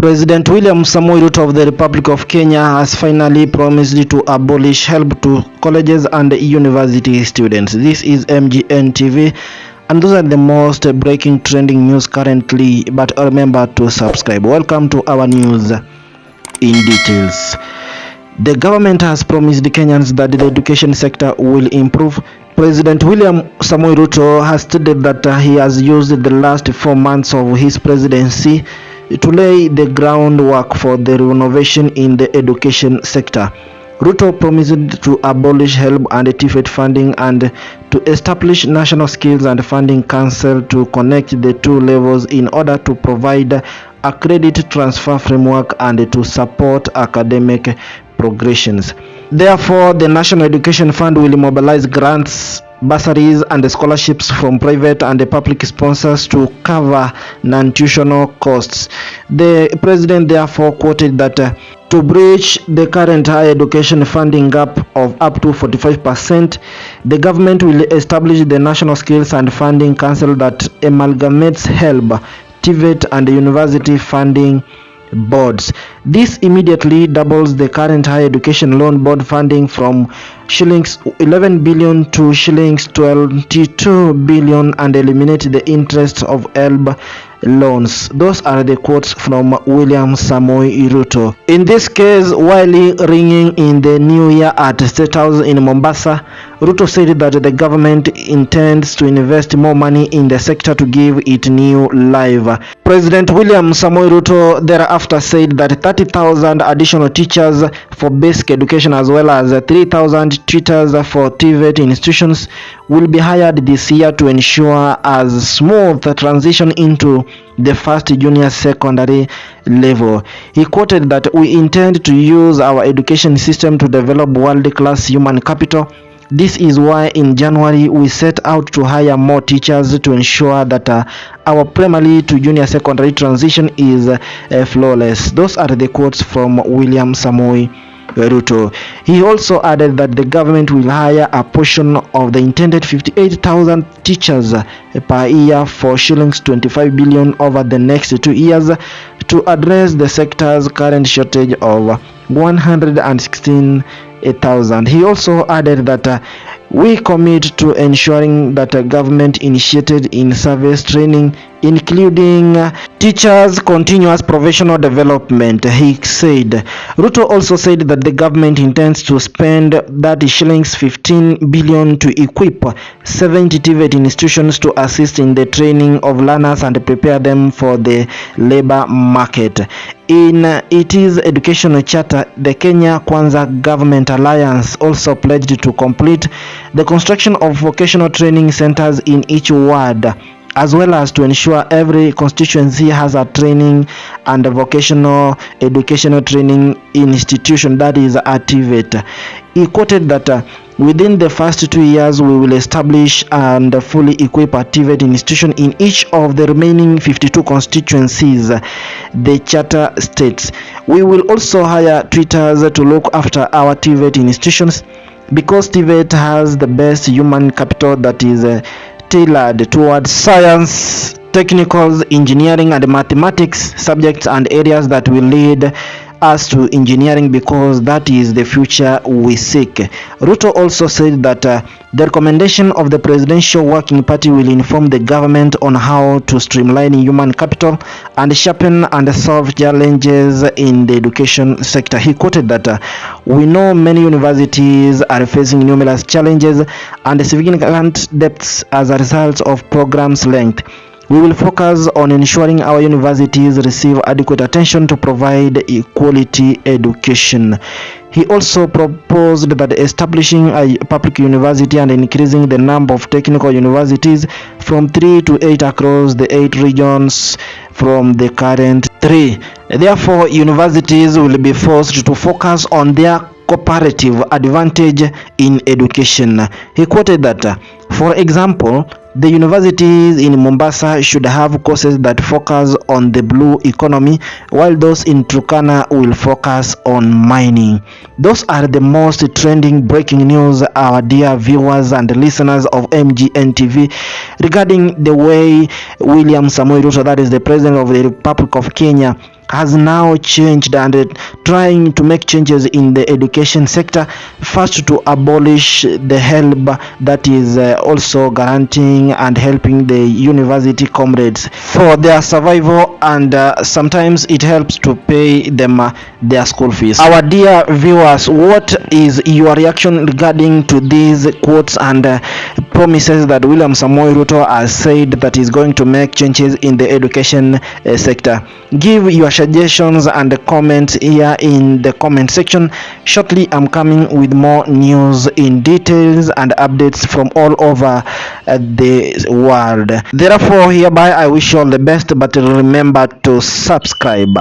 President William Samoei Ruto of the Republic of Kenya has finally promised to abolish HELB to colleges and university students. This is MGN TV, and those are the most breaking trending news currently, but remember to subscribe. Welcome to our news in details. The government has promised the Kenyans that the education sector will improve. President William Samoei Ruto has stated that he has used the last 4 months of his presidency to lay the groundwork for the renovation in the education sector. Ruto promised to abolish HELB and TVET funding and to establish National Skills and Funding Council to connect the two levels in order to provide a credit transfer framework and to support academic progressions. Therefore, the National Education Fund will mobilize grants, bursaries and scholarships from private and public sponsors to cover non-tuitional costs. The president therefore quoted that to bridge the current higher education funding gap of up to 45%, the government will establish the National Skills and Funding Council that amalgamates HELB, TVET and university funding boards. This immediately doubles the current higher education loan board funding from shillings 11 billion to shillings 22 billion and eliminate the interest of HELB loans. Those are the quotes from William Samoei Ruto. In this case, while ringing in the new year at State House in Mombasa, Ruto said that the government intends to invest more money in the sector to give it new life. President William Samoei Ruto thereafter said that 30,000 additional teachers for basic education as well as 3,000 tutors for TVET institutions will be hired this year to ensure a smooth transition into the first junior secondary level. He quoted that we intend to use our education system to develop world-class human capital. This is why in January we set out to hire more teachers to ensure that our primary to junior secondary transition is flawless. Those are the quotes from William Samoei Ruto. He also added that the government will hire a portion of the intended 58,000 teachers per year for shillings 25 billion over the next 2 years to address the sector's current shortage of 116,000. He also added that we commit to ensuring that government initiated in-service training, including teachers' continuous professional development, he said. Ruto also said that the government intends to spend that shillings 15 billion to equip 70 TVET institutions to assist in the training of learners and prepare them for the labor market. In its educational charter, the Kenya Kwanza Government Alliance also pledged to complete the construction of vocational training centers in each ward, as well as to ensure every constituency has a training and a vocational educational training institution, that is a TVET. He quoted that within the first 2 years we will establish and fully equip a TVET institution in each of the remaining 52 constituencies, the charter states. We will also hire tutors to look after our TVET institutions because TVET has the best human capital that is tailored towards science, technicals, engineering and mathematics subjects and areas that will lead us to engineering because that is the future we seek. Ruto also said that the recommendation of the Presidential Working Party will inform the government on how to streamline human capital and sharpen and solve challenges in the education sector. He quoted that we know many universities are facing numerous challenges and significant debts as a result of programs' length. We will focus on ensuring our universities receive adequate attention to provide quality education. He also proposed that establishing a public university and increasing the number of technical universities from 3 to 8 across the 8 regions from the current 3. Therefore, universities will be forced to focus on their comparative advantage in education. He quoted that, for example, the universities in Mombasa should have courses that focus on the blue economy, while those in Turkana will focus on mining. Those are the most trending breaking news, our dear viewers and listeners of MGN TV, regarding the way William Samoei Ruto, that is the President of the Republic of Kenya, has now changed and trying to make changes in the education sector. First, to abolish the HELB, that is also guaranteeing and helping the university comrades for their survival, and sometimes it helps to pay them their school fees. Our dear viewers, what is your reaction regarding to these quotes and promises that William Samoei Ruto has said that is going to make changes in the education sector? Give your suggestions and comments here in the comment section. Shortly I'm coming with more news in details and updates from all over the world. Therefore, hereby I wish you all the best, but remember to subscribe.